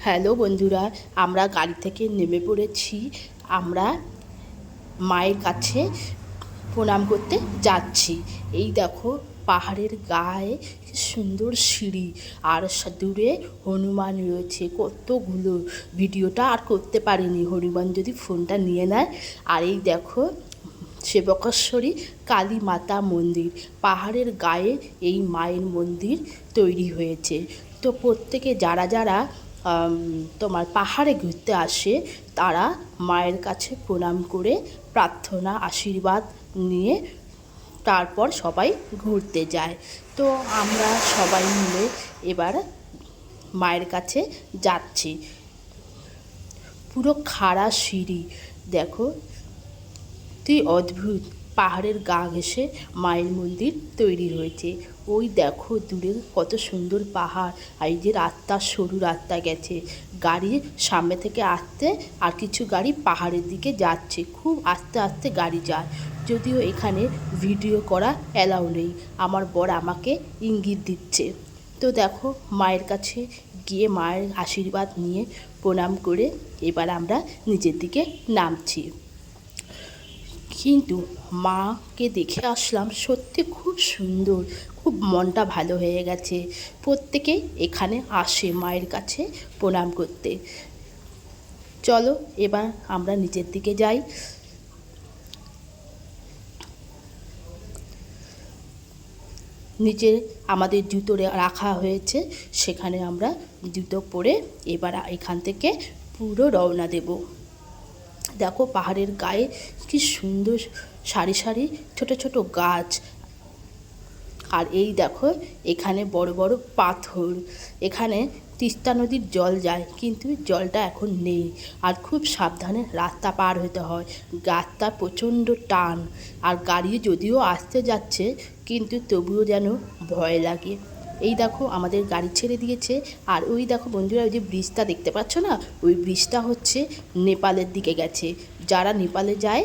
Hello বন্ধুরা, আমরা গাড়ি থেকে নেমে পড়েছি। আমরা মায়ের কাছে প্রণাম করতে যাচ্ছি। এই দেখো পাহাড়ের গায়ে কি সুন্দর সিঁড়ি, আর দূরে হনুমান রয়েছে কতগুলো। ভিডিওটা আর করতে পারিনি, হনুমান যদি ফোনটা নিয়ে নেয়। আর এই দেখো সেবকেশ্বরী কালী মাতা মন্দির, পাহাড়ের গায়ে এই মায়ের মন্দির তৈরি হয়েছে। তো প্রত্যেকে যারা যারা তোমার পাহাড়ে ঘুরতে আসে তারা মায়ের কাছে প্রণাম করে প্রার্থনা আশীর্বাদ নিয়ে তারপর সবাই ঘুরতে যায়। তো আমরা সবাই মিলে এবার মায়ের কাছে যাচ্ছি। পুরো খাড়া সিঁড়ি, দেখো কি অদ্ভুত। পাহাড়ের গা ঘেঁষে মায়ের মন্দির তৈরি হয়েছে। ওই দেখো দূরে কত সুন্দর পাহাড়, আর এই যে রাস্তা, সরু রাস্তা গেছে, গাড়ির সামনে থেকে আসতে আর কিছু গাড়ি পাহাড়ের দিকে যাচ্ছে, খুব আস্তে আস্তে গাড়ি যায়। যদিও এখানে ভিডিও করা অ্যালাউ নেই, আমার বর আমাকে ইঙ্গিত দিচ্ছে। তো দেখো মায়ের কাছে গিয়ে মায়ের আশীর্বাদ নিয়ে প্রণাম করে এবার আমরা নিচের দিকে নামছি। কিন্তু মাকে দেখে আসলাম, সত্যি খুব সুন্দর, খুব মনটা ভালো হয়ে গেছে। প্রত্যেকে এখানে আসে মায়ের কাছে প্রণাম করতে। চলো এবার আমরা নিচের দিকে যাই। নিচে আমাদের জুতো রাখা হয়েছে, সেখানে আমরা জুতো পরে এবার এখান থেকে পুরো রওনা দেব। দেখো পাহাড়ের গায়ে কি সুন্দর সারি সারি ছোট ছোট গাছ, আর এই দেখো এখানে বড় বড় পাথর। এখানে তিস্তা নদীর জল যায়, কিন্তু জলটা এখন নেই, আর খুব সাবধানে রাস্তা পার হতে হয়। রাস্তা প্রচণ্ড টান, আর গাড়ি যদিও আসতে যাচ্ছে কিন্তু তবুও যেন ভয় লাগে। এই দেখো আমাদের গাড়ি ছেড়ে দিয়েছে, আর ওই দেখো বন্ধুরা, ওই যে ব্রিজটা দেখতে পাচ্ছ না, ওই ব্রিজটা হচ্ছে নেপালের দিকে গেছে। যারা নেপালে যায়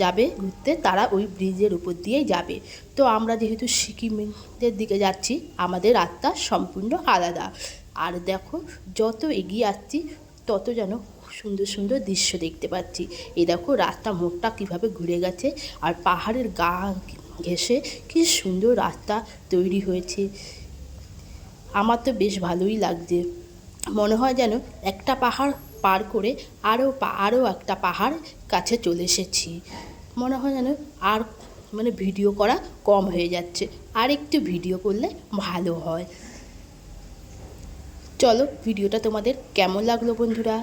যাবে ঘুরতে, তারা ওই ব্রিজের উপর দিয়েই যাবে। তো আমরা যেহেতু সিকিমের দিকে যাচ্ছি, আমাদের রাস্তা সম্পূর্ণ আলাদা। আর দেখো যত এগিয়ে আসছি তত যেন সুন্দর সুন্দর দৃশ্য দেখতে পাচ্ছি। এই দেখো রাস্তা মোড়টা কীভাবে ঘুরে গেছে, আর পাহাড়ের গা ঘেঁষে কি সুন্দর রাস্তা তৈরি হয়েছে। আমার তো বেশ ভালোই লাগছে, মনে হয় যেন একটা পাহাড় পার করে আরও একটা পাহাড় কাছে চলে এসেছি। মনে হয় যেন আর ভিডিও করা কম হয়ে যাচ্ছে, আর একটু ভিডিও করলে ভালো হয়। চলো ভিডিওটা তোমাদের কেমন লাগলো বন্ধুরা?